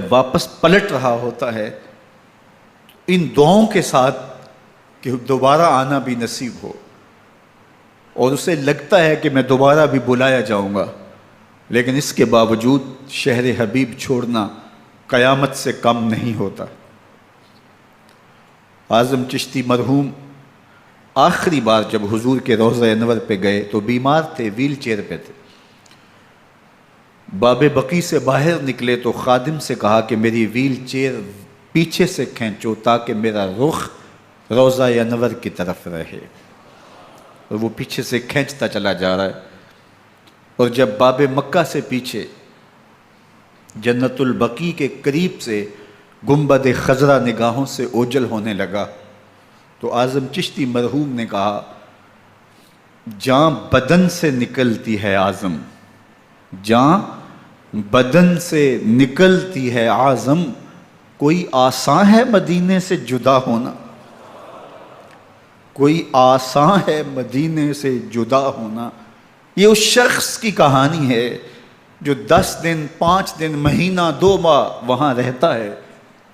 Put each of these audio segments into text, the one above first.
واپس پلٹ رہا ہوتا ہے ان دعاؤں کے ساتھ کہ دوبارہ آنا بھی نصیب ہو، اور اسے لگتا ہے کہ میں دوبارہ بھی بلایا جاؤں گا، لیکن اس کے باوجود شہر حبیب چھوڑنا قیامت سے کم نہیں ہوتا۔ اعظم چشتی مرحوم آخری بار جب حضور کے روضہ انور پہ گئے تو بیمار تھے، ویل چیئر پہ تھے۔ باب بقی سے باہر نکلے تو خادم سے کہا کہ میری ویل چیئر پیچھے سے کھینچو تاکہ میرا رخ روضہ انور کی طرف رہے، اور وہ پیچھے سے کھینچتا چلا جا رہا ہے، اور جب باب مکہ سے پیچھے جنت البقیع کے قریب سے گنبد خضرا نگاہوں سے اوجل ہونے لگا تو اعظم چشتی مرحوم نے کہا، جاں بدن سے نکلتی ہے اعظم، جاں بدن سے نکلتی ہے اعظم، کوئی آسان ہے مدینے سے جدا ہونا، کوئی آسان ہے مدینے سے جدا ہونا۔ یہ اس شخص کی کہانی ہے جو 10 دن 5 دن مہینہ 2 ماہ وہاں رہتا ہے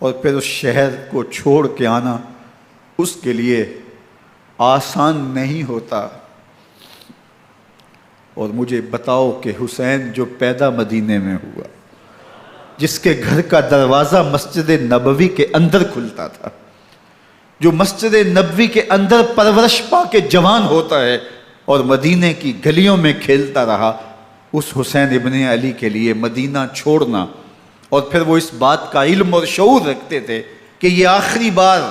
اور پھر اس شہر کو چھوڑ کے آنا اس کے لیے آسان نہیں ہوتا۔ اور مجھے بتاؤ کہ حسین جو پیدا مدینے میں ہوا، جس کے گھر کا دروازہ مسجد نبوی کے اندر کھلتا تھا، جو مسجد نبوی کے اندر پرورش پا کے جوان ہوتا ہے اور مدینے کی گلیوں میں کھیلتا رہا، اس حسین ابن علی کے لیے مدینہ چھوڑنا، اور پھر وہ اس بات کا علم اور شعور رکھتے تھے کہ یہ آخری بار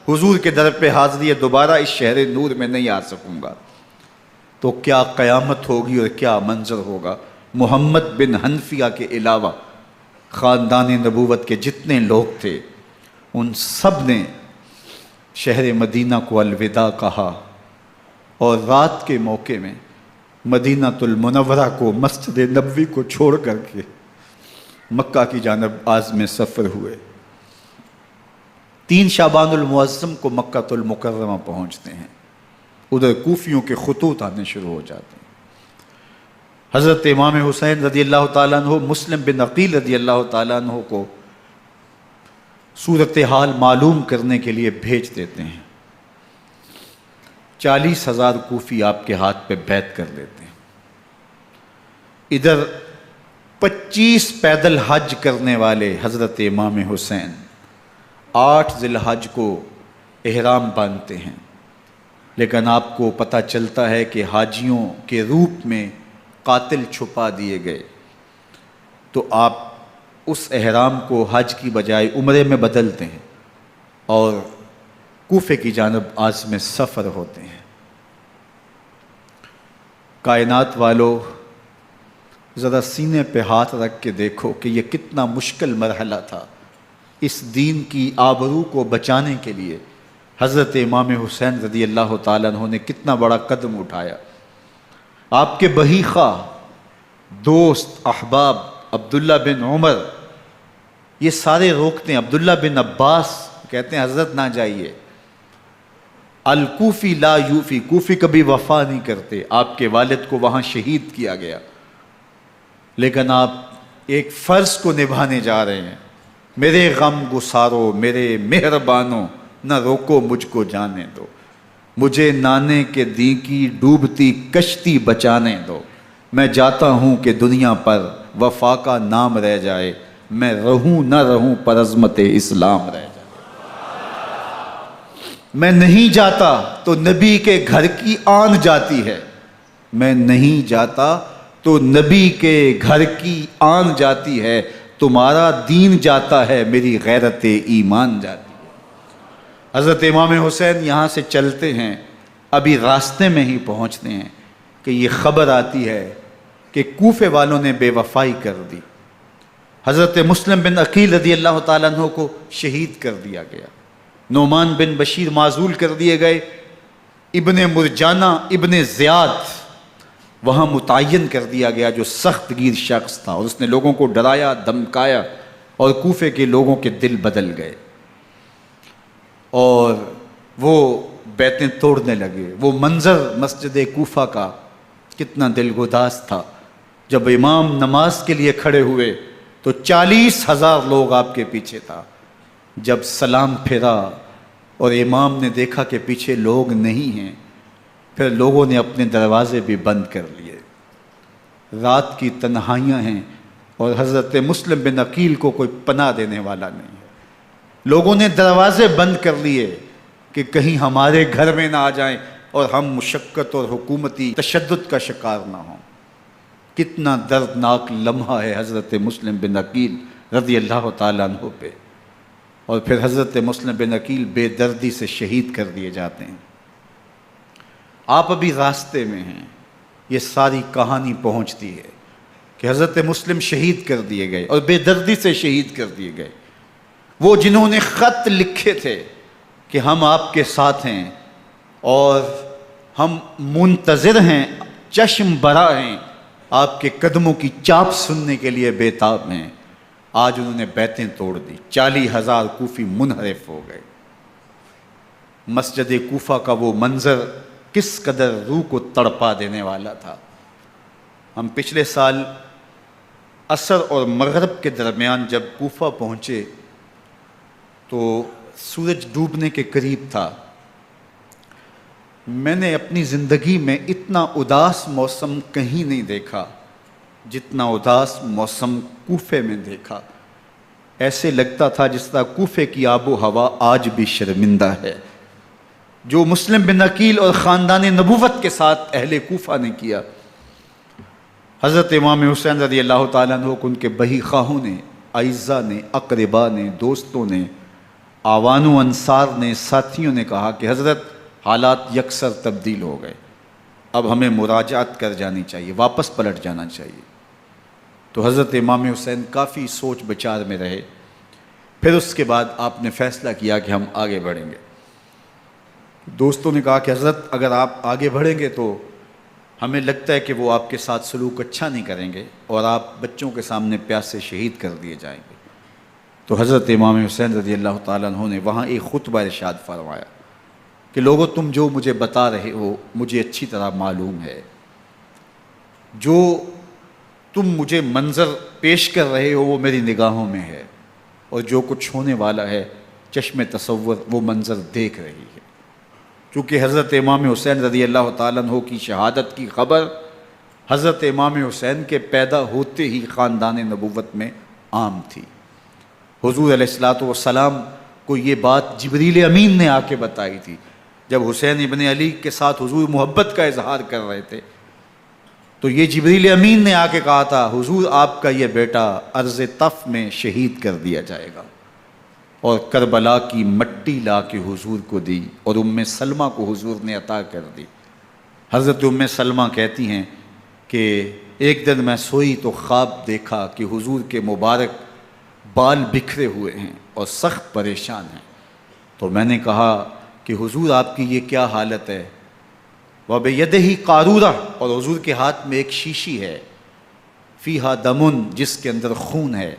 حضور کے در پہ حاضری ہے، دوبارہ اس شہر نور میں نہیں آ سکوں گا، تو کیا قیامت ہوگی اور کیا منظر ہوگا۔ محمد بن حنفیہ کے علاوہ خاندان نبوت کے جتنے لوگ تھے ان سب نے شہر مدینہ کو الوداع کہا، اور رات کے موقع میں مدینہ المنورہ کو، مسجد نبوی کو چھوڑ کر کے مکہ کی جانب عازم سفر ہوئے۔ 3 شعبان المعظم کو مکہ المکرمہ پہنچتے ہیں، ادھر کوفیوں کے خطوط آنے شروع ہو جاتے ہیں۔ حضرت امام حسین رضی اللہ تعالیٰ عنہ مسلم بن عقیل رضی اللہ تعالیٰ عنہ کو صورتحال معلوم کرنے کے لیے بھیج دیتے ہیں۔ 40,000 کوفی آپ کے ہاتھ پہ بیعت کر لیتے ہیں۔ ادھر 25 پیدل حج کرنے والے حضرت امام حسین 8 ذی الحج کو احرام باندھتے ہیں، لیکن آپ کو پتہ چلتا ہے کہ حاجیوں کے روپ میں قاتل چھپا دیے گئے، تو آپ اس احرام کو حج کی بجائے عمرے میں بدلتے ہیں اور کوفے کی جانب عازم سفر ہوتے ہیں۔ کائنات والو، ذرا سینے پہ ہاتھ رکھ کے دیکھو کہ یہ کتنا مشکل مرحلہ تھا۔ اس دین کی آبرو کو بچانے کے لیے حضرت امام حسین رضی اللہ تعالیٰ عنہ نے کتنا بڑا قدم اٹھایا۔ آپ کے بہیخہ، دوست، احباب عبداللہ بن عمر یہ سارے روکتے ہیں، عبداللہ بن عباس کہتے ہیں حضرت نہ جائیے، الکوفی لا یوفی، کوفی کبھی وفا نہیں کرتے، آپ کے والد کو وہاں شہید کیا گیا، لیکن آپ ایک فرض کو نبھانے جا رہے ہیں۔ میرے غم گسارو، میرے مہربانوں، نہ روکو مجھ کو جانے دو، مجھے نانے کے دی کی ڈوبتی کشتی بچانے دو، میں جاتا ہوں کہ دنیا پر وفا کا نام رہ جائے، میں رہوں نہ رہوں پر عظمت اسلام رہ جائے۔ میں نہیں جاتا تو نبی کے گھر کی آن جاتی ہے، میں نہیں جاتا تو نبی کے گھر کی آن جاتی ہے، تمہارا دین جاتا ہے میری غیرت ایمان جاتی ہے۔ حضرت امام حسین یہاں سے چلتے ہیں، ابھی راستے میں ہی پہنچتے ہیں کہ یہ خبر آتی ہے کہ کوفے والوں نے بے وفائی کر دی، حضرت مسلم بن عقیل رضی اللہ تعالیٰ عنہ کو شہید کر دیا گیا، نعمان بن بشیر معزول کر دیے گئے، ابن مرجانہ ابن زیاد وہاں متعین کر دیا گیا جو سخت گیر شخص تھا، اور اس نے لوگوں کو ڈرایا دھمکایا اور کوفے کے لوگوں کے دل بدل گئے اور وہ بیتیں توڑنے لگے۔ وہ منظر مسجد کوفہ کا کتنا دل گداز تھا، جب امام نماز کے لیے کھڑے ہوئے تو 40,000 لوگ آپ کے پیچھے تھا. جب سلام پھیرا اور امام نے دیکھا کہ پیچھے لوگ نہیں ہیں، پھر لوگوں نے اپنے دروازے بھی بند کر لیے. رات کی تنہائیاں ہیں اور حضرت مسلم بن عقیل کو کوئی پناہ دینے والا نہیں ہے. لوگوں نے دروازے بند کر لیے کہ کہیں ہمارے گھر میں نہ آ جائیں اور ہم مشقت اور حکومتی تشدد کا شکار نہ ہوں. کتنا دردناک لمحہ ہے حضرت مسلم بن عقیل رضی اللہ تعالیٰ عنہ پہ. اور پھر حضرت مسلم بن عقیل بے دردی سے شہید کر دیے جاتے ہیں. آپ ابھی راستے میں ہیں، یہ ساری کہانی پہنچتی ہے کہ حضرت مسلم شہید کر دیے گئے اور بے دردی سے شہید کر دیے گئے. وہ جنہوں نے خط لکھے تھے کہ ہم آپ کے ساتھ ہیں اور ہم منتظر ہیں، چشم برا ہیں، آپ کے قدموں کی چاپ سننے کے لیے بےتاب ہیں، آج انہوں نے بیعتیں توڑ دی. 40,000 کوفی منحرف ہو گئے. مسجد کوفہ کا وہ منظر کس قدر روح کو تڑپا دینے والا تھا. ہم پچھلے سال عصر اور مغرب کے درمیان جب کوفہ پہنچے تو سورج ڈوبنے کے قریب تھا. میں نے اپنی زندگی میں اتنا اداس موسم کہیں نہیں دیکھا جتنا اداس موسم کوفے میں دیکھا. ایسے لگتا تھا جس طرح کوفے کی آب و ہوا آج بھی شرمندہ ہے. جو مسلم بن عقیل اور خاندان نبوت کے ساتھ اہل کوفہ نے کیا، حضرت امام حسین رضی اللہ تعالیٰ عنہ کو ان کے بہی خواہوں نے، اعزاء نے، اقربا نے، دوستوں نے، آوان و انصار نے، ساتھیوں نے کہا کہ حضرت حالات یکسر تبدیل ہو گئے، اب ہمیں مراجعت کر جانی چاہیے، واپس پلٹ جانا چاہیے. تو حضرت امام حسین کافی سوچ بچار میں رہے. پھر اس کے بعد آپ نے فیصلہ کیا کہ ہم آگے بڑھیں گے. دوستوں نے کہا کہ حضرت اگر آپ آگے بڑھیں گے تو ہمیں لگتا ہے کہ وہ آپ کے ساتھ سلوک اچھا نہیں کریں گے اور آپ بچوں کے سامنے پیاس سے شہید کر دیے جائیں گے. تو حضرت امام حسین رضی اللہ تعالیٰ عنہ نے وہاں ایک خطبہ ارشاد فرمایا کہ لوگو تم جو مجھے بتا رہے ہو مجھے اچھی طرح معلوم ہے، جو تم مجھے منظر پیش کر رہے ہو وہ میری نگاہوں میں ہے، اور جو کچھ ہونے والا ہے چشم تصور وہ منظر دیکھ رہی ہے. چونکہ حضرت امام حسین رضی اللہ تعالیٰ عنہ کی شہادت کی خبر حضرت امام حسین کے پیدا ہوتے ہی خاندان نبوت میں عام تھی. حضور علیہ الصلوۃ والسلام کو یہ بات جبریل امین نے آ کے بتائی تھی جب حسین ابن علی کے ساتھ حضور محبت کا اظہار کر رہے تھے. تو یہ جبریل امین نے آ کے کہا تھا حضور آپ کا یہ بیٹا ارض طف میں شہید کر دیا جائے گا، اور کربلا کی مٹی لا کے حضور کو دی اور ام سلمہ کو حضور نے عطا کر دی. حضرت ام سلمہ کہتی ہیں کہ ایک دن میں سوئی تو خواب دیکھا کہ حضور کے مبارک بال بکھرے ہوئے ہیں اور سخت پریشان ہیں. تو میں نے کہا کہ حضور آپ کی یہ کیا حالت ہے؟ وَبِيَدِهِ قَارُورَةٌ، اور حضور کے ہاتھ میں ایک شیشی ہے، فِيهَا دَمٌ، جس کے اندر خون ہے.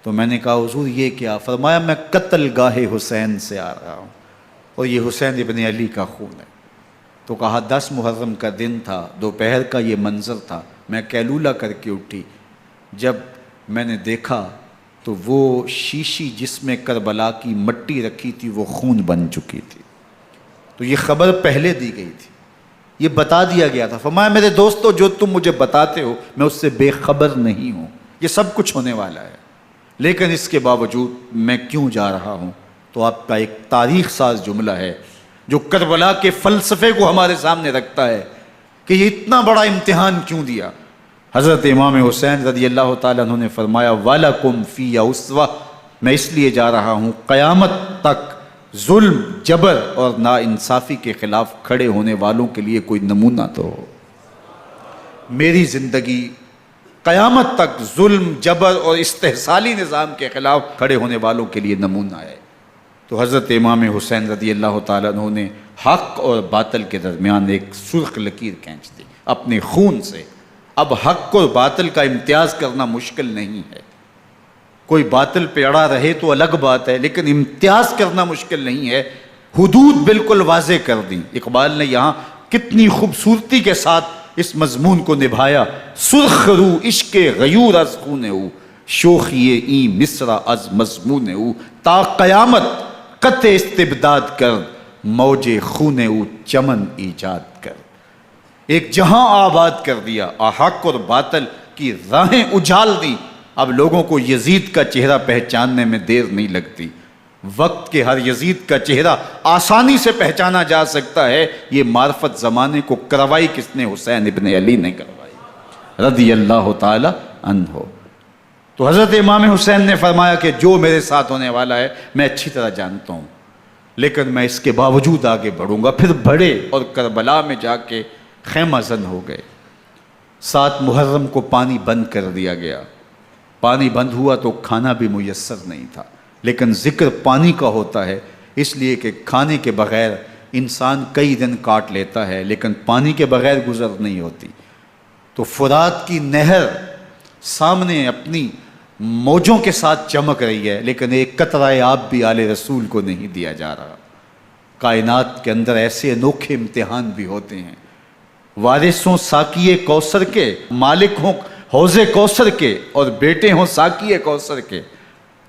تو میں نے کہا حضور یہ کیا؟ فرمایا میں قتل گاہ حسین سے آ رہا ہوں اور یہ حسین ابن علی کا خون ہے. تو کہا 10 محرم کا دن تھا، دوپہر کا یہ منظر تھا، میں کیلولہ کر کے اٹھی. جب میں نے دیکھا تو وہ شیشی جس میں کربلا کی مٹی رکھی تھی وہ خون بن چکی تھی. تو یہ خبر پہلے دی گئی تھی، یہ بتا دیا گیا تھا. فرمایا میرے دوستو جو تم مجھے بتاتے ہو میں اس سے بے خبر نہیں ہوں، یہ سب کچھ ہونے والا ہے، لیکن اس کے باوجود میں کیوں جا رہا ہوں؟ تو آپ کا ایک تاریخ ساز جملہ ہے جو کربلا کے فلسفے کو ہمارے سامنے رکھتا ہے کہ یہ اتنا بڑا امتحان کیوں دیا. حضرت امام حسین رضی اللہ تعالیٰ عنہ نے فرمایا وَلَكُمْ فِيَّ أُسْوَةٌ، میں اس لیے جا رہا ہوں قیامت تک ظلم، جبر اور ناانصافی کے خلاف کھڑے ہونے والوں کے لیے کوئی نمونہ تو ہو. میری زندگی قیامت تک ظلم، جبر اور استحصالی نظام کے خلاف کھڑے ہونے والوں کے لیے نمونہ ہے. تو حضرت امام حسین رضی اللہ تعالیٰ عنہ نے حق اور باطل کے درمیان ایک سرخ لکیر کھینچ دی اپنے خون سے. اب حق اور باطل کا امتیاز کرنا مشکل نہیں ہے. کوئی باطل پہ اڑا رہے تو الگ بات ہے، لیکن امتیاز کرنا مشکل نہیں ہے. حدود بالکل واضح کر دیں. اقبال نے یہاں کتنی خوبصورتی کے ساتھ اس مضمون کو نبھایا. سرخ رو عشق غیور از خون ہو، شوخی این مصرع از مضمون او تا قیامت قطع استبداد کر موج خون او چمن ایجاد کر. ایک جہاں آباد کر دیا، حق اور باطل کی راہیں اجال دی. اب لوگوں کو یزید کا چہرہ پہچاننے میں دیر نہیں لگتی. وقت کے ہر یزید کا چہرہ آسانی سے پہچانا جا سکتا ہے. یہ معرفت زمانے کو کروائی کس نے؟ حسین ابن علی نے کروائی رضی اللہ تعالی عنہ. تو حضرت امام حسین نے فرمایا کہ جو میرے ساتھ ہونے والا ہے میں اچھی طرح جانتا ہوں، لیکن میں اس کے باوجود آگے بڑھوں گا. پھر بڑھے اور کربلا میں جا کے خیمہ زن ہو گئے. 7 محرم کو پانی بند کر دیا گیا. پانی بند ہوا تو کھانا بھی میسر نہیں تھا، لیکن ذکر پانی کا ہوتا ہے اس لیے کہ کھانے کے بغیر انسان کئی دن کاٹ لیتا ہے، لیکن پانی کے بغیر گزر نہیں ہوتی. تو فرات کی نہر سامنے اپنی موجوں کے ساتھ چمک رہی ہے، لیکن ایک قطرہ آب بھی آل رسول کو نہیں دیا جا رہا. کائنات کے اندر ایسے انوکھے امتحان بھی ہوتے ہیں. وارث ہوں ساقی کوثر کے، مالک ہوں حوض کوثر کے، اور بیٹے ہوں ساقی کوثر کے،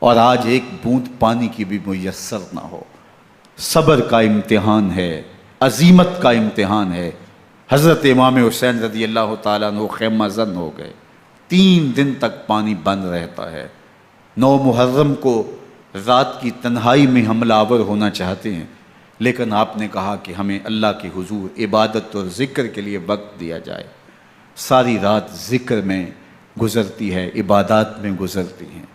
اور آج ایک بوند پانی کی بھی میسر نہ ہو. صبر کا امتحان ہے، عزیمت کا امتحان ہے. حضرت امام حسین رضی اللہ تعالیٰ عنہ خیمہ زن ہو گئے. 3 دن تک پانی بند رہتا ہے. 9 محرم کو رات کی تنہائی میں حملہ آور ہونا چاہتے ہیں، لیکن آپ نے کہا کہ ہمیں اللہ کے حضور عبادت اور ذکر کے لیے وقت دیا جائے. ساری رات ذکر میں گزرتی ہے، عبادات میں گزرتی ہیں.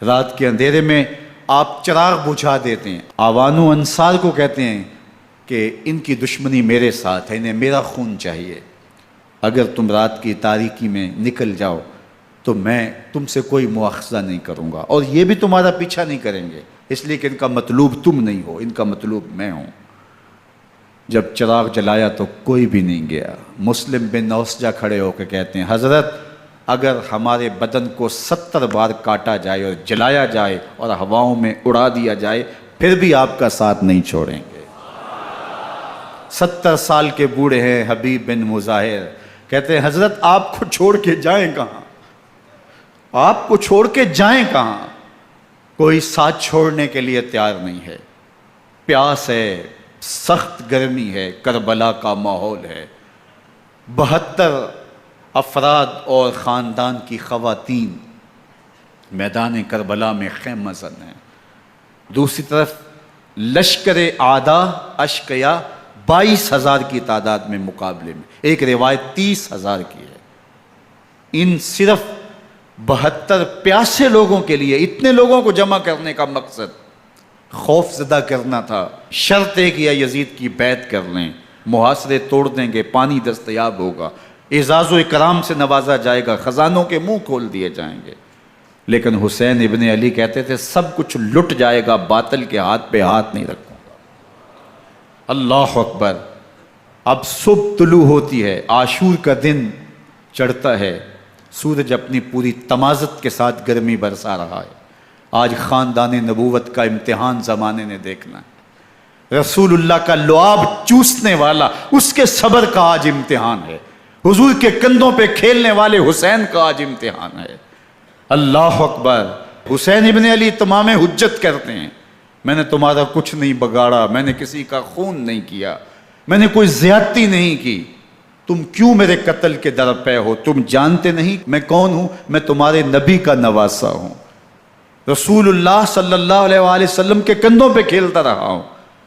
رات کے اندھیرے میں آپ چراغ بجھا دیتے ہیں. آوان و انصار کو کہتے ہیں کہ ان کی دشمنی میرے ساتھ ہے، انہیں میرا خون چاہیے. اگر تم رات کی تاریکی میں نکل جاؤ تو میں تم سے کوئی مواخذہ نہیں کروں گا، اور یہ بھی تمہارا پیچھا نہیں کریں گے، اس لیے کہ ان کا مطلوب تم نہیں ہو، ان کا مطلوب میں ہوں. جب چراغ جلایا تو کوئی بھی نہیں گیا. مسلم بن نوسجہ کھڑے ہو کے کہتے ہیں حضرت اگر ہمارے بدن کو 70 بار کاٹا جائے اور جلایا جائے اور ہواؤں میں اڑا دیا جائے پھر بھی آپ کا ساتھ نہیں چھوڑیں گے. 70 سال کے بوڑھے ہیں حبیب بن مظاہر، کہتے ہیں حضرت آپ کو چھوڑ کے جائیں کہاں، آپ کو چھوڑ کے جائیں کہاں. کوئی ساتھ چھوڑنے کے لیے تیار نہیں ہے. پیاس ہے، سخت گرمی ہے، کربلا کا ماحول ہے. 72 افراد اور خاندان کی خواتین میدان کربلا میں خیمہ زن ہیں. دوسری طرف لشکر اعداء اشقیا 22,000 کی تعداد میں مقابلے میں، ایک روایت 30,000 کی ہے. ان صرف 72 پیاسے لوگوں کے لیے اتنے لوگوں کو جمع کرنے کا مقصد خوف زدہ کرنا تھا. شرط ہے کہ یزید کی بیعت کر لیں، محاصرے توڑ دیں گے، پانی دستیاب ہوگا، اعزاز و اکرام سے نوازا جائے گا، خزانوں کے منہ کھول دیے جائیں گے. لیکن حسین ابن علی کہتے تھے سب کچھ لٹ جائے گا، باطل کے ہاتھ پہ ہاتھ نہیں رکھوں گا. اللہ اکبر. اب صبح طلوع ہوتی ہے، عاشور کا دن چڑھتا ہے، سورج اپنی پوری تمازت کے ساتھ گرمی برسا رہا ہے. آج خاندان نبوت کا امتحان زمانے نے دیکھنا ہے. رسول اللہ کا لعاب چوسنے والا اس کے صبر کا آج امتحان ہے. حضور کے کندھوں پہ کھیلنے والے حسین کا آج امتحان ہے. اللہ اکبر. حسین ابن علی تمام حجت کرتے ہیں میں نے تمہارا کچھ نہیں بگاڑا، میں نے کسی کا خون نہیں کیا، میں نے کوئی زیادتی نہیں کی، تم کیوں میرے قتل کے در پہ ہو؟ تم جانتے نہیں میں کون ہوں؟ میں تمہارے نبی کا نواسا ہوں، رسول اللہ صلی اللہ علیہ وآلہ وسلم کے کندھوں پہ کھیلتا رہا ہوں،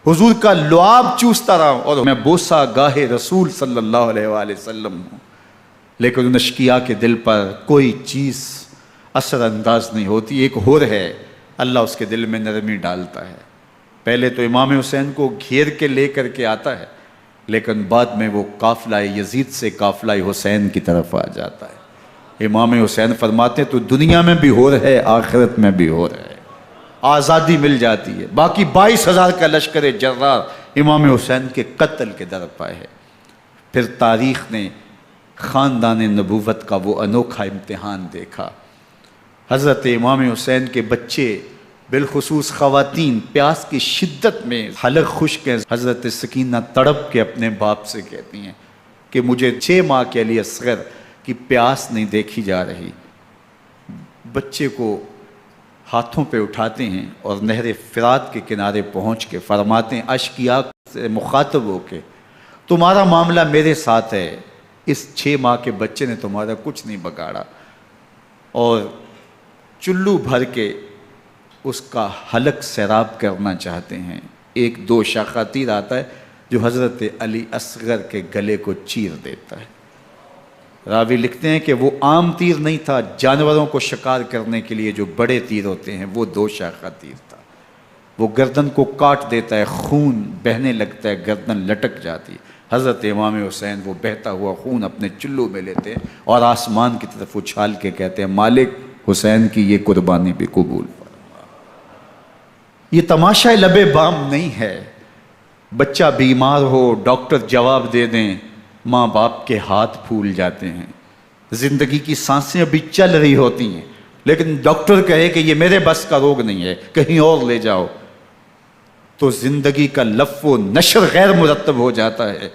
حضور کا لعاب چوستا رہا ہوں، اور میں بوسہ گاہ رسول صلی اللہ علیہ وآلہ وسلم ہوں. لیکن ان اشقیاء کے دل پر کوئی چیز اثر انداز نہیں ہوتی. ایک ہور ہے، اللہ اس کے دل میں نرمی ڈالتا ہے. پہلے تو امام حسین کو گھیر کے لے کر کے آتا ہے، لیکن بعد میں وہ قافلہ یزید سے قافلہ حسین کی طرف آ جاتا ہے. امام حسین فرماتے تو دنیا میں بھی ہو رہے، آخرت میں بھی ہو رہے، آزادی مل جاتی ہے. باقی 22,000 کا لشکر جرار امام حسین کے قتل کے در پائے ہے. پھر تاریخ نے خاندان نبوت کا وہ انوکھا امتحان دیکھا. حضرت امام حسین کے بچے بالخصوص خواتین پیاس کی شدت میں حلق خشک ہیں. حضرت سکینہ تڑپ کے اپنے باپ سے کہتی ہیں کہ مجھے 6 ماہ کے لیے اصغر کی پیاس نہیں دیکھی جا رہی. بچے کو ہاتھوں پہ اٹھاتے ہیں اور نہر فرات کے کنارے پہنچ کے فرماتے ہیں اشک کی آنکھ سے مخاطب ہو کے، تمہارا معاملہ میرے ساتھ ہے، اس 6 ماہ کے بچے نے تمہارا کچھ نہیں بگاڑا، اور چلو بھر کے اس کا حلق سیراب کرنا چاہتے ہیں۔ ایک 2 شاخہ تیر آتا ہے جو حضرت علی اصغر کے گلے کو چیر دیتا ہے۔ راوی لکھتے ہیں کہ وہ عام تیر نہیں تھا، جانوروں کو شکار کرنے کے لیے جو بڑے تیر ہوتے ہیں وہ 2 شاخہ تیر تھا، وہ گردن کو کاٹ دیتا ہے، خون بہنے لگتا ہے، گردن لٹک جاتی ہے۔ حضرت امام حسین وہ بہتا ہوا خون اپنے چلو میں لیتے ہیں اور آسمان کی طرف اچھال کے کہتے ہیں مالک حسین کی یہ قربانی بھی قبول فرما۔ یہ تماشا لبے بام نہیں ہے، بچہ بیمار ہو ڈاکٹر جواب دے دیں، ماں باپ کے ہاتھ پھول جاتے ہیں، زندگی کی سانسیں ابھی چل رہی ہوتی ہیں لیکن ڈاکٹر کہے کہ یہ میرے بس کا روگ نہیں ہے، کہیں اور لے جاؤ، تو زندگی کا لف و نشر غیر مرتب ہو جاتا ہے۔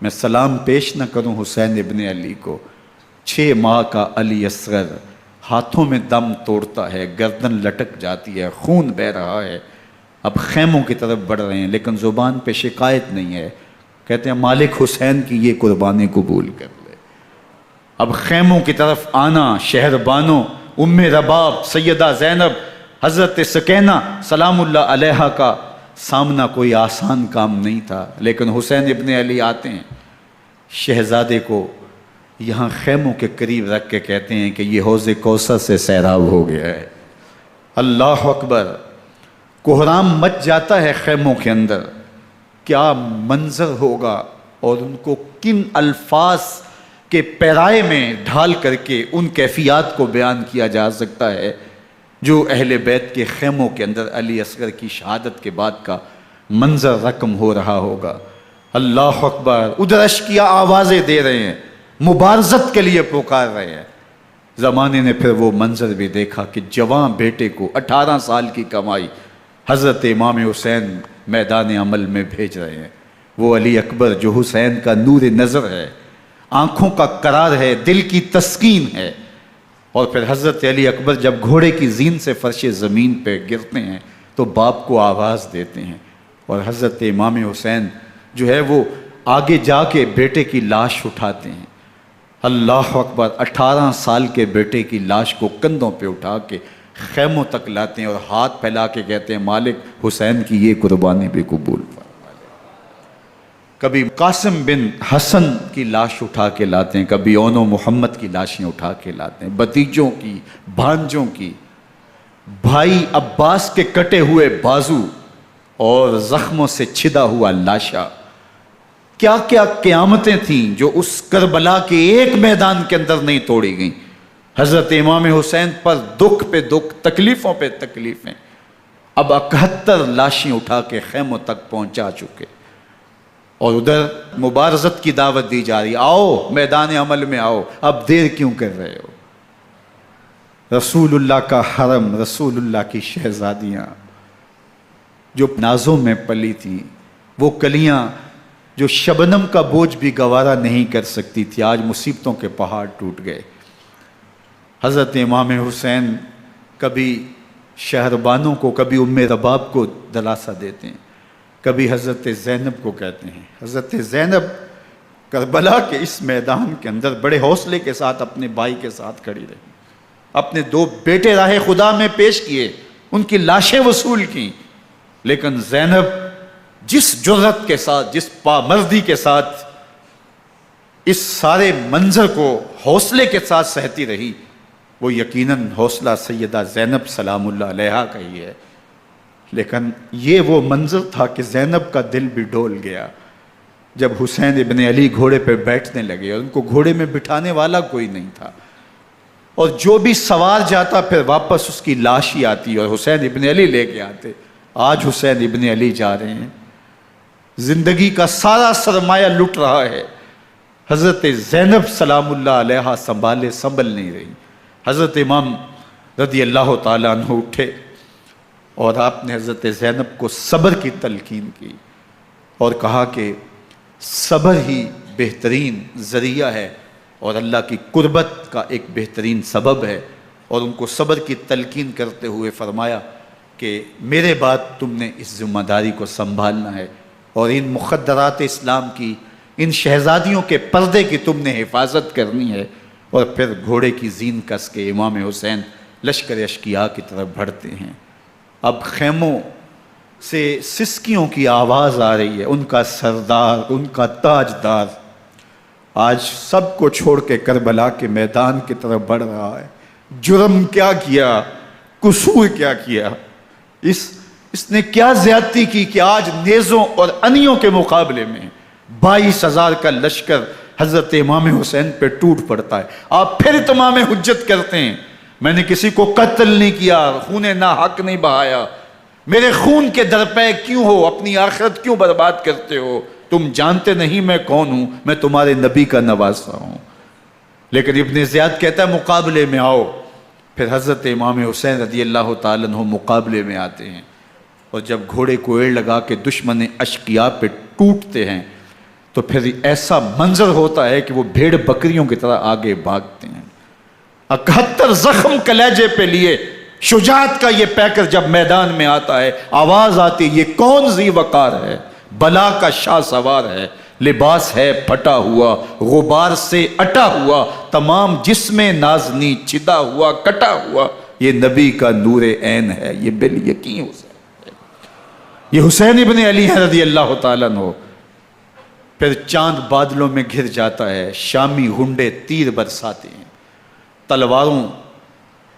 میں سلام پیش نہ کروں حسین ابن علی کو، 6 ماہ کا علی اصغر ہاتھوں میں دم توڑتا ہے، گردن لٹک جاتی ہے، خون بہہ رہا ہے، اب خیموں کی طرف بڑھ رہے ہیں لیکن زبان پہ شکایت نہیں ہے، کہتے ہیں مالک حسین کی یہ قربانی قبول کر لے۔ اب خیموں کی طرف آنا، شہر بانو، ام رباب، سیدہ زینب، حضرت سکینہ سلام اللہ علیہا کا سامنا کوئی آسان کام نہیں تھا، لیکن حسین ابن علی آتے ہیں، شہزادے کو یہاں خیموں کے قریب رکھ کے کہتے ہیں کہ یہ حوض کوثر سے سیراب ہو گیا ہے۔ اللہ اکبر، کوہرام مچ جاتا ہے خیموں کے اندر، کیا منظر ہوگا اور ان کو کن الفاظ کے پیرائے میں ڈھال کر کے ان کیفیات کو بیان کیا جا سکتا ہے جو اہل بیت کے خیموں کے اندر علی اصغر کی شہادت کے بعد کا منظر رقم ہو رہا ہوگا۔ اللہ اکبر، ادھر اشکیا آوازیں دے رہے ہیں، مبارزت کے لیے پکار رہے ہیں۔ زمانے نے پھر وہ منظر بھی دیکھا کہ جوان بیٹے کو 18 سال کی کمائی حضرت امام حسین میدان عمل میں بھیج رہے ہیں، وہ علی اکبر جو حسین کا نور نظر ہے، آنکھوں کا قرار ہے، دل کی تسکین ہے۔ اور پھر حضرت علی اکبر جب گھوڑے کی زین سے فرش زمین پہ گرتے ہیں تو باپ کو آواز دیتے ہیں، اور حضرت امام حسین جو ہے وہ آگے جا کے بیٹے کی لاش اٹھاتے ہیں۔ اللہ اکبر، 18 سال کے بیٹے کی لاش کو کندھوں پہ اٹھا کے خیموں تک لاتے ہیں اور ہاتھ پھیلا کے کہتے ہیں مالک حسین کی یہ قربانی بھی قبول فرما۔ کبھی قاسم بن حسن کی لاش اٹھا کے لاتے ہیں، کبھی اون و محمد کی لاشیں اٹھا کے لاتے ہیں، بتیجوں کی، بھانجوں کی، بھائی عباس کے کٹے ہوئے بازو اور زخموں سے چھدا ہوا لاشا۔ کیا کیا قیامتیں تھیں جو اس کربلا کے ایک میدان کے اندر نہیں توڑی گئیں۔ حضرت امام حسین پر دکھ پہ دکھ، تکلیفوں پہ تکلیفیں، اب 71 لاشیں اٹھا کے خیموں تک پہنچا چکے، اور ادھر مبارزت کی دعوت دی جا رہی، آؤ میدان عمل میں آؤ، اب دیر کیوں کر رہے ہو۔ رسول اللہ کا حرم، رسول اللہ کی شہزادیاں جو نازوں میں پلی تھیں، وہ کلیاں جو شبنم کا بوجھ بھی گوارا نہیں کر سکتی تھی، آج مصیبتوں کے پہاڑ ٹوٹ گئے۔ حضرت امام حسین کبھی شہربانوں کو، کبھی ام رباب کو دلاسا دیتے ہیں، کبھی حضرت زینب کو کہتے ہیں۔ حضرت زینب کربلا کے اس میدان کے اندر بڑے حوصلے کے ساتھ اپنے بھائی کے ساتھ کھڑی رہی، اپنے 2 بیٹے راہ خدا میں پیش کیے، ان کی لاشیں وصول کیں، لیکن زینب جس جرأت کے ساتھ، جس پامردی کے ساتھ اس سارے منظر کو حوصلے کے ساتھ سہتی رہی، وہ یقیناً حوصلہ سیدہ زینب سلام اللہ علیہا کا ہی ہے، لیکن یہ وہ منظر تھا کہ زینب کا دل بھی ڈول گیا جب حسین ابن علی گھوڑے پہ بیٹھنے لگے اور ان کو گھوڑے میں بٹھانے والا کوئی نہیں تھا، اور جو بھی سوار جاتا پھر واپس اس کی لاش ہی آتی اور حسین ابن علی لے کے آتے۔ آج حسین ابن علی جا رہے ہیں، زندگی کا سارا سرمایہ لٹ رہا ہے، حضرت زینب سلام اللہ علیہا سنبھل نہیں رہی۔ حضرت امام رضی اللہ تعالیٰ عنہ اٹھے اور آپ نے حضرت زینب کو صبر کی تلقین کی اور کہا کہ صبر ہی بہترین ذریعہ ہے اور اللہ کی قربت کا ایک بہترین سبب ہے، اور ان کو صبر کی تلقین کرتے ہوئے فرمایا کہ میرے بعد تم نے اس ذمہ داری کو سنبھالنا ہے اور ان مخدرات اسلام کی، ان شہزادیوں کے پردے کی تم نے حفاظت کرنی ہے۔ اور پھر گھوڑے کی زین کس کے امام حسین لشکر اشقیاء کی طرف بڑھتے ہیں۔ اب خیموں سے سسکیوں کی آواز آ رہی ہے، ان کا سردار، ان کا تاجدار آج سب کو چھوڑ کے کربلا کے میدان کی طرف بڑھ رہا ہے۔ جرم کیا کیا، قصور کیا کیا، اس نے کیا زیادتی کی کہ آج نیزوں اور انیوں کے مقابلے میں 22,000 کا لشکر حضرت امام حسین پہ ٹوٹ پڑتا ہے۔ آپ پھر تمام حجت کرتے ہیں میں نے کسی کو قتل نہیں کیا، خون ناحق نہیں بہایا، میرے خون کے درپے کیوں ہو، اپنی آخرت کیوں برباد کرتے ہو؟ تم جانتے نہیں میں کون ہوں، میں تمہارے نبی کا نواسا ہوں۔ لیکن ابن زیاد کہتا ہے مقابلے میں آؤ۔ پھر حضرت امام حسین رضی اللہ تعالیٰ عنہ مقابلے میں آتے ہیں، اور جب گھوڑے کو ایڑ لگا کے دشمن اشقیاء پہ ٹوٹتے ہیں تو پھر ایسا منظر ہوتا ہے کہ وہ بھیڑ بکریوں کی طرح آگے بھاگتے ہیں۔ 71 زخم کلیجے پہ لیے شجاعت کا یہ پیکر جب میدان میں آتا ہے، آواز آتی ہے یہ کون ذی وقار ہے، بلا کا شاہ سوار ہے، لباس ہے پھٹا ہوا، غبار سے اٹا ہوا، تمام جسم نازنی چدا ہوا کٹا ہوا، یہ نبی کا نور عین ہے، یہ بالیقین حسین ہے، یہ حسین ابن علی ہے رضی اللہ تعالیٰ عنہ۔ پھر چاند بادلوں میں گھر جاتا ہے، شامی غنڈے تیر برساتے ہیں، تلواروں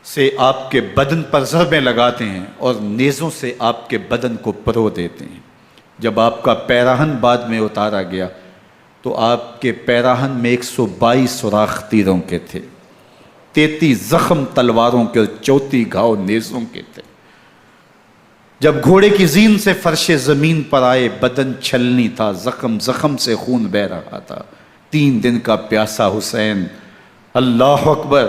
سے آپ کے بدن پر ضربیں لگاتے ہیں اور نیزوں سے آپ کے بدن کو پرو دیتے ہیں۔ جب آپ کا پیراہن بعد میں اتارا گیا تو آپ کے پیراہن میں 122 سوراخ تیروں کے تھے، 33 زخم تلواروں کے اور 34 گھاؤ نیزوں کے تھے۔ جب گھوڑے کی زین سے فرش زمین پر آئے بدن چھلنی تھا، زخم زخم سے خون بہہ رہا تھا، 3 دن کا پیاسا حسین، اللہ اکبر،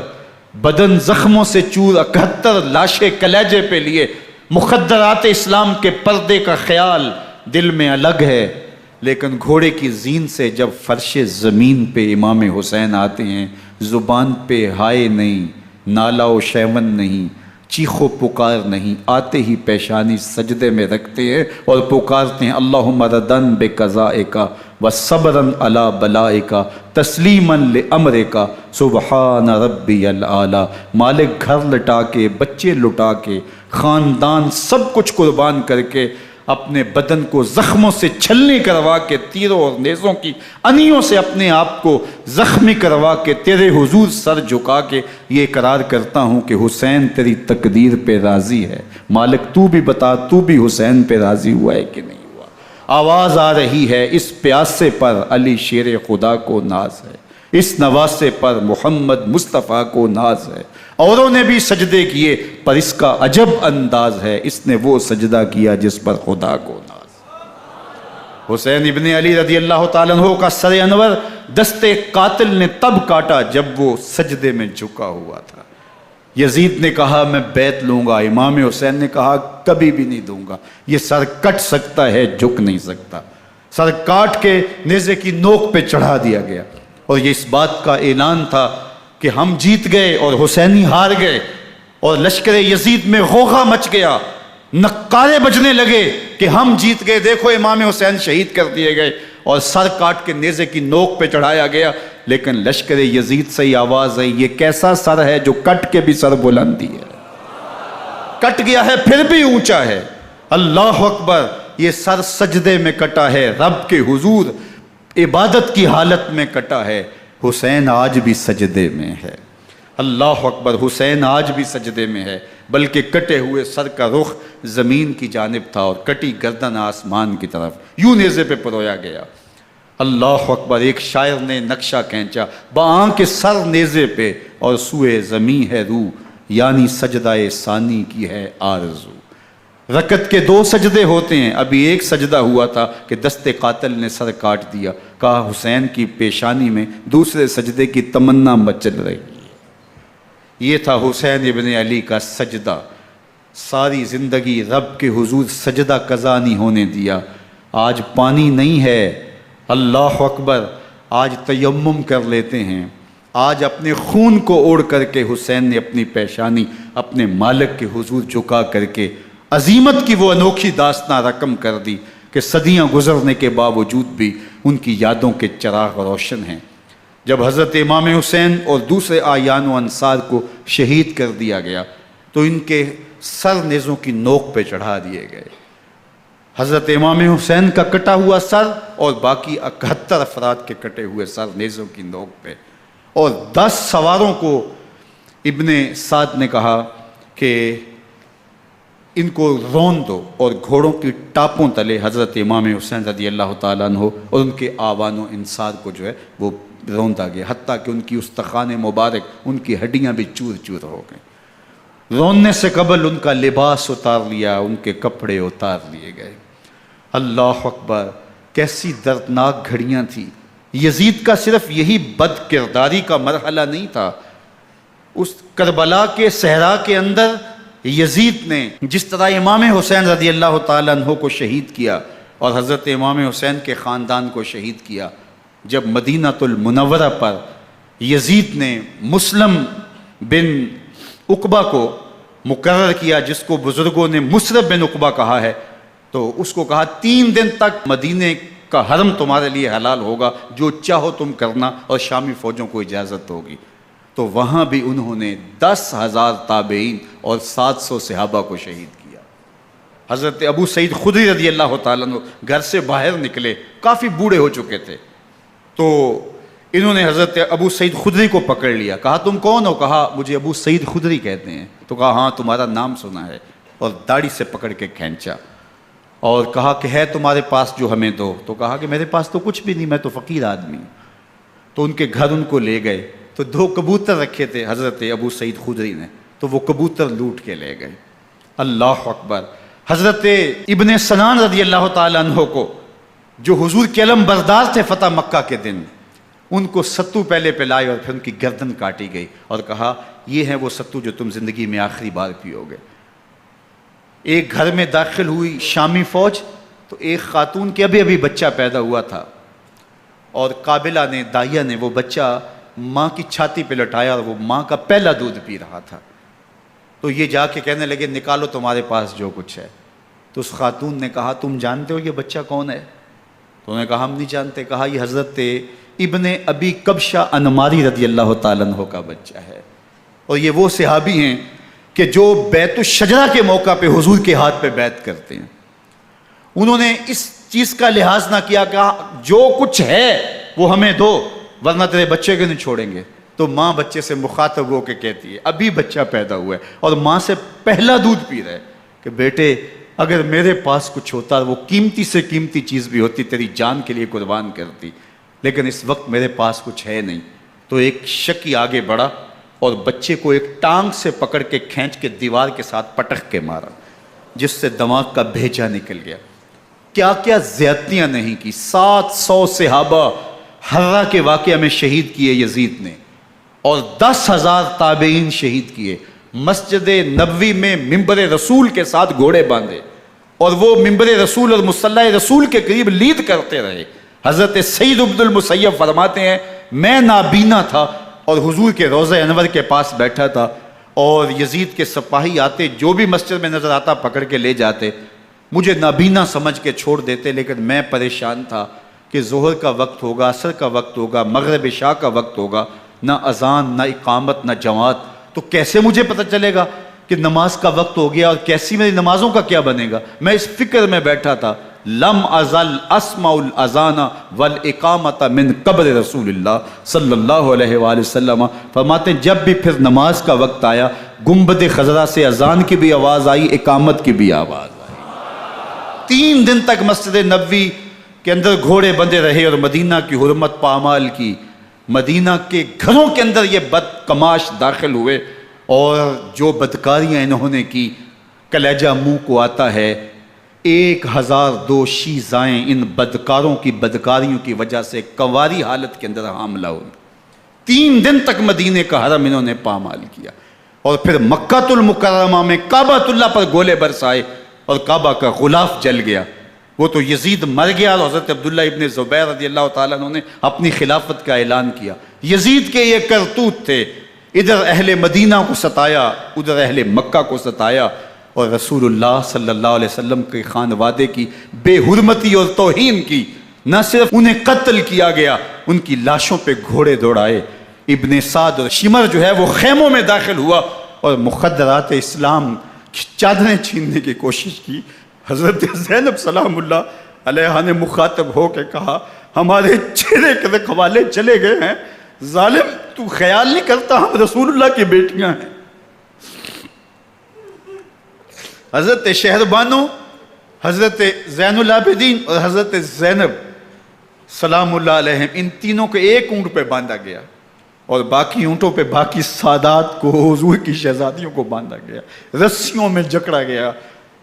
بدن زخموں سے چور، 71 لاشیں کلیجے پہ لیے، مخدرات اسلام کے پردے کا خیال دل میں الگ ہے، لیکن گھوڑے کی زین سے جب فرش زمین پہ امام حسین آتے ہیں، زبان پہ ہائے نہیں، نالا و شیون نہیں، چیخ و پکار نہیں، آتے ہی پیشانی سجدے میں رکھتے ہیں اور پکارتے ہیں اللہم ردن بقضائک وصبرن علی بلائک تسلیما لامرک سبحان ربی العالی۔ مالک گھر لٹا کے، بچے لٹا کے، خاندان سب کچھ قربان کر کے، اپنے بدن کو زخموں سے چھلنی کروا کے، تیروں اور نیزوں کی انیوں سے اپنے آپ کو زخمی کروا کے، تیرے حضور سر جھکا کے یہ اقرار کرتا ہوں کہ حسین تیری تقدیر پہ راضی ہے، مالک تو بھی بتا تو بھی حسین پہ راضی ہوا ہے کہ نہیں ہوا۔ آواز آ رہی ہے اس پیاسے پر علی شیر خدا کو ناز ہے، اس نواسے پر محمد مصطفیٰ کو ناز ہے۔ اوروں نے بھی سجدے کیے پر اس کا عجب انداز ہے، اس نے وہ سجدہ کیا جس پر خدا کو ناز۔ حسین ابن علی رضی اللہ تعالیٰ عنہ کا سر انور دستے قاتل نے تب کاٹا جب وہ سجدے میں جھکا ہوا تھا۔ یزید نے کہا میں بیعت لوں گا، امام حسین نے کہا کبھی بھی نہیں دوں گا، یہ سر کٹ سکتا ہے جھک نہیں سکتا۔ سر کاٹ کے نیزے کی نوک پہ چڑھا دیا گیا، اور یہ اس بات کا اعلان تھا کہ ہم جیت گئے اور حسینی ہار گئے، اور لشکر یزید میں غوغا مچ گیا، نقارے بجنے لگے کہ ہم جیت گئے، دیکھو امام حسین شہید کر دیے گئے، اور سر کاٹ کے نیزے کی نوک پہ چڑھایا گیا۔ لیکن لشکر یزید سے ہی آواز آئی یہ کیسا سر ہے جو کٹ کے بھی سر بلندی ہے، کٹ گیا ہے پھر بھی اونچا ہے، اللہ اکبر، یہ سر سجدے میں کٹا ہے، رب کے حضور عبادت کی حالت میں کٹا ہے۔ حسین آج بھی سجدے میں ہے، اللہ اکبر، حسین آج بھی سجدے میں ہے، بلکہ کٹے ہوئے سر کا رخ زمین کی جانب تھا اور کٹی گردن آسمان کی طرف، یوں نیزے پہ پرویا گیا۔ اللہ اکبر، ایک شاعر نے نقشہ کھینچا، بآنکھ سر نیزے پہ اور سوئے زمیں ہے روح، یعنی سجدہ ثانی کی ہے آرزو۔ رکعت کے 2 سجدے ہوتے ہیں، ابھی ایک سجدہ ہوا تھا کہ دست قاتل نے سر کاٹ دیا، کہا حسین کی پیشانی میں دوسرے سجدے کی تمنا مچل رہی ہے۔ یہ تھا حسین ابن علی کا سجدہ، ساری زندگی رب کے حضور سجدہ قضا نہیں ہونے دیا۔ آج پانی نہیں ہے، اللہ اکبر، آج تیمم کر لیتے ہیں، آج اپنے خون کو اوڑھ کر کے حسین نے اپنی پیشانی اپنے مالک کے حضور جھکا کر کے عظیمت کی وہ انوکھی داستان رقم کر دی کہ صدیاں گزرنے کے باوجود بھی ان کی یادوں کے چراغ روشن ہیں۔ جب حضرت امام حسین اور دوسرے اعیان و انصار کو شہید کر دیا گیا تو ان کے سر نیزوں کی نوک پہ چڑھا دیے گئے۔ حضرت امام حسین کا کٹا ہوا سر اور باقی 71 افراد کے کٹے ہوئے سر نیزوں کی نوک پہ، اور 10 سواروں کو ابن سعد نے کہا کہ ان کو رون دو، اور گھوڑوں کی ٹاپوں تلے حضرت امام حسین رضی اللہ تعالیٰ عنہ اور ان کے آوان و انصار کو جو ہے وہ روندا گیا، حتیٰ کہ ان کی استخوان مبارک، ان کی ہڈیاں بھی چور چور ہو گئیں۔ روننے سے قبل ان کا لباس اتار لیا، ان کے کپڑے اتار لیے گئے۔ اللہ اکبر، کیسی دردناک گھڑیاں تھیں۔ یزید کا صرف یہی بد کرداری کا مرحلہ نہیں تھا، اس کربلا کے صحرا کے اندر یزید نے جس طرح امام حسین رضی اللہ تعالیٰ عنہ کو شہید کیا اور حضرت امام حسین کے خاندان کو شہید کیا، جب مدینہ المنورہ پر یزید نے مسلم بن عقبہ کو مقرر کیا، جس کو بزرگوں نے مصرب بن عقبہ کہا ہے، تو اس کو کہا 3 دن تک مدینے کا حرم تمہارے لیے حلال ہوگا، جو چاہو تم کرنا، اور شامی فوجوں کو اجازت ہوگی۔ تو وہاں بھی انہوں نے 10,000 تابعین اور 700 صحابہ کو شہید کیا۔ حضرت ابو سعید خدری رضی اللہ تعالیٰ عنہ گھر سے باہر نکلے، کافی بوڑھے ہو چکے تھے، تو انہوں نے حضرت ابو سعید خدری کو پکڑ لیا، کہا تم کون ہو؟ کہا مجھے ابو سعید خدری کہتے ہیں۔ تو کہا ہاں تمہارا نام سنا ہے، اور داڑھی سے پکڑ کے کھینچا اور کہا کہ ہے تمہارے پاس جو ہمیں دو؟ تو کہا کہ میرے پاس تو کچھ بھی نہیں، میں تو فقیر آدمی ہوں۔ تو ان کے گھر ان کو لے گئے، تو 2 کبوتر رکھے تھے حضرت ابو سعید خدری نے، تو وہ کبوتر لوٹ کے لے گئے۔ اللہ اکبر۔ حضرت ابن سنان رضی اللہ تعالیٰ عنہ کو، جو حضور کے علم بردار تھے فتح مکہ کے دن، ان کو ستو پہلے پلائے اور پھر ان کی گردن کاٹی گئی، اور کہا یہ ہے وہ ستو جو تم زندگی میں آخری بار پیو گے۔ ایک گھر میں داخل ہوئی شامی فوج، تو ایک خاتون کے ابھی بچہ پیدا ہوا تھا، اور قابلہ نے، دائیا نے وہ بچہ ماں کی چھاتی پہ لٹایا، اور وہ ماں کا پہلا دودھ پی رہا تھا۔ تو یہ جا کے کہنے لگے نکالو تمہارے پاس جو کچھ ہے۔ تو اس خاتون نے کہا تم جانتے ہو یہ بچہ کون ہے؟ تو انہوں نے کہا ہم نہیں جانتے۔ کہا یہ حضرت ابن ابی کبشہ انماری رضی اللہ تعالیٰ عنہ کا بچہ ہے، اور یہ وہ صحابی ہیں کہ جو بیت الشجرہ کے موقع پہ حضور کے ہاتھ پہ بیعت کرتے ہیں۔ انہوں نے اس چیز کا لحاظ نہ کیا کہ جو کچھ ہے وہ ہمیں دو، ورنہ تیرے بچے کو نہیں چھوڑیں گے۔ تو ماں بچے سے مخاطب ہو کے کہتی ہے، ابھی بچہ پیدا ہوا ہے اور ماں سے پہلا دودھ پی رہا ہے، کہ بیٹے اگر میرے پاس کچھ ہوتا، وہ قیمتی سے قیمتی چیز بھی ہوتی، تیری جان کے لیے قربان کرتی، لیکن اس وقت میرے پاس کچھ ہے نہیں۔ تو ایک شکی آگے بڑھا اور بچے کو ایک ٹانگ سے پکڑ کے کھینچ کے دیوار کے ساتھ پٹک کے مارا، جس سے دماغ کا بھیجا نکل گیا۔ کیا کیا زیادتیاں نہیں کی۔ 700 صحابہ حرہ کے واقعہ میں شہید کیے یزید نے، اور 10,000 تابعین شہید کیے۔ مسجد نبوی میں ممبر رسول کے ساتھ گھوڑے باندھے، اور وہ ممبر رسول اور مصلی رسول کے قریب لید کرتے رہے۔ حضرت سید عبد المسیب فرماتے ہیں میں نابینا تھا اور حضور کے روضہ انور کے پاس بیٹھا تھا، اور یزید کے سپاہی آتے، جو بھی مسجد میں نظر آتا پکڑ کے لے جاتے، مجھے نابینا سمجھ کے چھوڑ دیتے، لیکن میں پریشان تھا کہ ظہر کا وقت ہوگا، عصر کا وقت ہوگا، مغرب عشاء کا وقت ہوگا، نہ اذان نہ اقامت نہ جماعت، تو کیسے مجھے پتہ چلے گا کہ نماز کا وقت ہو گیا، اور کیسی میری نمازوں کا کیا بنے گا؟ میں اس فکر میں بیٹھا تھا۔ لم ازل اسمع الاذان والاقامت من قبر رسول اللہ صلی اللہ علیہ وآلہ وسلم۔ فرماتے ہیں جب بھی پھر نماز کا وقت آیا، گنبد خضرا سے اذان کی بھی آواز آئی، اقامت کی بھی آواز آئی۔ 3 دن تک مسجد نبوی کے اندر گھوڑے بندے رہے، اور مدینہ کی حرمت پامال کی۔ مدینہ کے گھروں کے اندر یہ بدکماش داخل ہوئے، اور جو بدکاریاں انہوں نے کی، کلیجہ منہ کو آتا ہے۔ 1002 شیزائیں ان بدکاروں کی بدکاریوں کی وجہ سے کنواری حالت کے اندر حاملہ ہوئی۔ 3 دن تک مدینے کا حرم انہوں نے پامال کیا، اور پھر مکہ المکرمہ میں کعبۃ اللہ پر گولے برسائے، اور کعبہ کا غلاف جل گیا۔ وہ تو یزید مر گیا اور حضرت عبداللہ ابن زبیر رضی اللہ تعالیٰ عنہ نے اپنی خلافت کا اعلان کیا. یزید کے یہ کرتوت تھے، ادھر اہل مدینہ کو ستایا، ادھر اہل مکہ کو ستایا، اور رسول اللہ صلی اللہ علیہ وسلم کے خانوادے کی بے حرمتی اور توہین کی. نہ صرف انہیں قتل کیا گیا، ان کی لاشوں پہ گھوڑے دوڑائے. ابن سعد اور شمر جو ہے وہ خیموں میں داخل ہوا اور مخدرات اسلام کی چادریں چھیننے کی کوشش کی. حضرت زینب سلام اللہ علیہ نے مخاطب ہو کے کہا ہمارے چہرے کے رکھوالے چلے گئے ہیں، ظالم تو خیال نہیں کرتا ہم رسول اللہ کی بیٹیاں ہیں. حضرت شہربانو، حضرت زین العابدین اور حضرت زینب سلام اللہ علیہم، ان تینوں کو ایک اونٹ پہ باندھا گیا اور باقی اونٹوں پہ باقی سادات کو، حضور کی شہزادیوں کو باندھا گیا، رسیوں میں جکڑا گیا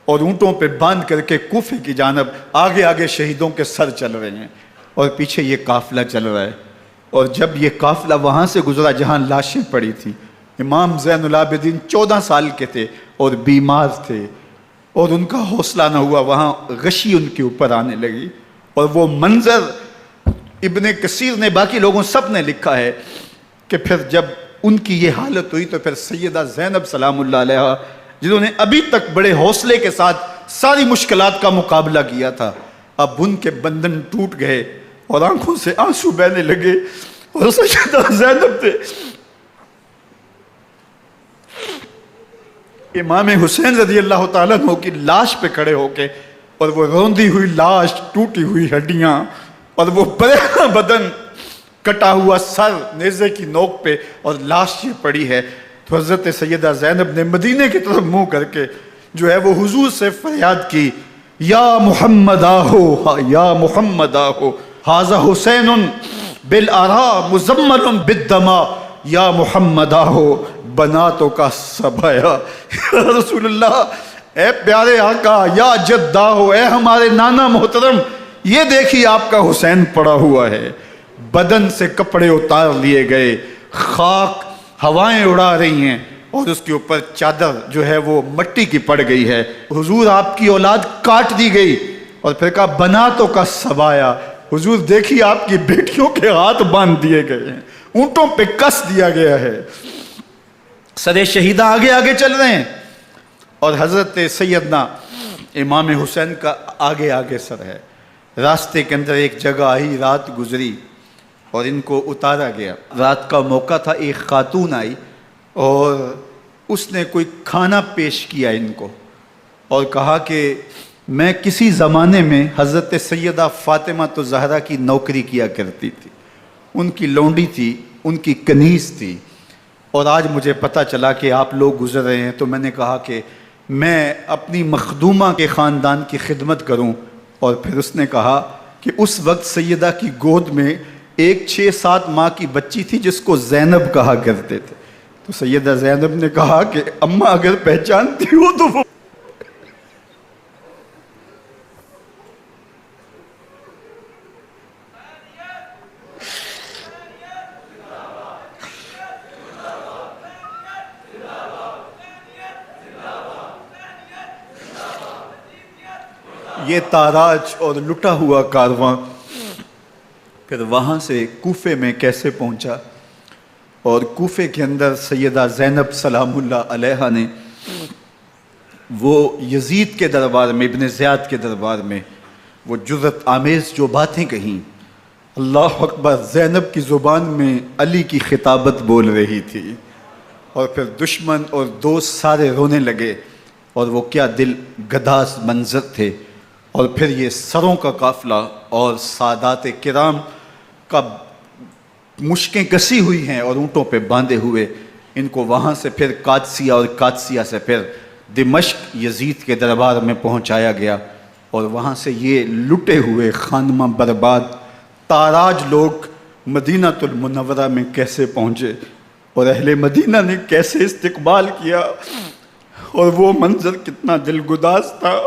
اور اونٹوں پہ باندھ کر کے کوفے کی جانب آگے آگے شہیدوں کے سر چل رہے ہیں اور پیچھے یہ قافلہ چل رہا ہے. اور جب یہ قافلہ وہاں سے گزرا جہاں لاشیں پڑی تھیں، امام زین العابدین 14 سال کے تھے اور بیمار تھے اور ان کا حوصلہ نہ ہوا، وہاں غشی ان کے اوپر آنے لگی. اور وہ منظر ابن کثیر نے، باقی لوگوں سب نے لکھا ہے کہ پھر جب ان کی یہ حالت ہوئی تو پھر سیدہ زینب سلام اللہ علیہ، جنہوں نے ابھی تک بڑے حوصلے کے ساتھ ساری مشکلات کا مقابلہ کیا تھا، اب ان کے بندھن ٹوٹ گئے اور آنکھوں سے آنسو بہنے لگے. اور سیدہ زینب تھے امام حسین رضی اللہ تعالیٰ عنہ کی لاش پہ کھڑے ہو کے، اور وہ روندی ہوئی لاش، ٹوٹی ہوئی ہڈیاں اور وہ برینا بدن، کٹا ہوا سر نیزے کی نوک پہ اور لاش یہ پڑی ہے. تو حضرت سیدہ زینب نے مدینے کی طرف منہ کر کے جو ہے وہ حضور سے فریاد کی، یا محمد آہو، یا محمد آہو، ھذا حسین بالآراء مزمل بالدماء، یا محمد آہو بناتوں کا سبایا. یا رسول اللہ، اے پیارے آقا، یا جد آہو، اے ہمارے نانا محترم، یہ دیکھیے آپ کا حسین پڑا ہوا ہے. بدن سے کپڑے اتار لیے گئے، خاک ہوائیں اڑا رہی ہیں اور اس کے اوپر چادر جو ہے وہ مٹی کی پڑ گئی ہے. حضور آپ کی اولاد کاٹ دی گئی اور پھر کہا بناتوں کا سبایا. حضور دیکھیے آپ کی بیٹیوں کے ہاتھ باندھ دیے گئے ہیں، اونٹوں پہ کس دیا گیا ہے، سر شہیدہ آگے آگے چل رہے ہیں اور حضرت سیدنا امام حسین کا آگے آگے سر ہے. راستے کے اندر ایک جگہ آئی، رات گزری اور ان کو اتارا گیا. رات کا موقع تھا، ایک خاتون آئی اور اس نے کوئی کھانا پیش کیا ان کو اور کہا کہ میں کسی زمانے میں حضرت سیدہ فاطمہ الزہرا کی نوکری کیا کرتی تھی، ان کی لونڈی تھی، ان کی کنیز تھی، اور آج مجھے پتہ چلا کہ آپ لوگ گزر رہے ہیں تو میں نے کہا کہ میں اپنی مخدومہ کے خاندان کی خدمت کروں. اور پھر اس نے کہا کہ اس وقت سیدہ کی گود میں ایک 6-7 ماہ کی بچی تھی جس کو زینب کہا کرتے تھے. تو سیدہ زینب نے کہا کہ اماں اگر پہچانتی ہو تو وہ یہ تاراج اور لٹا ہوا کارواں پھر وہاں سے کوفے میں کیسے پہنچا، اور کوفے کے اندر سیدہ زینب سلام اللہ علیہ نے وہ یزید کے دربار میں، ابن زیاد کے دربار میں وہ جرأت آمیز جو باتیں کہیں. اللہ اکبر، زینب کی زبان میں علی کی خطابت بول رہی تھی اور پھر دشمن اور دوست سارے رونے لگے اور وہ کیا دل گداز منظر تھے. اور پھر یہ سروں کا قافلہ اور سادات کرام کا مشکیں کسی ہوئی ہیں اور اونٹوں پہ باندھے ہوئے ان کو وہاں سے پھر قادسیہ اور قادسیہ سے پھر دمشق یزید کے دربار میں پہنچایا گیا. اور وہاں سے یہ لٹے ہوئے خانمہ برباد تاراج لوگ مدینہ المنورہ میں کیسے پہنچے اور اہل مدینہ نے کیسے استقبال کیا، اور وہ منظر کتنا دل گداز تھا.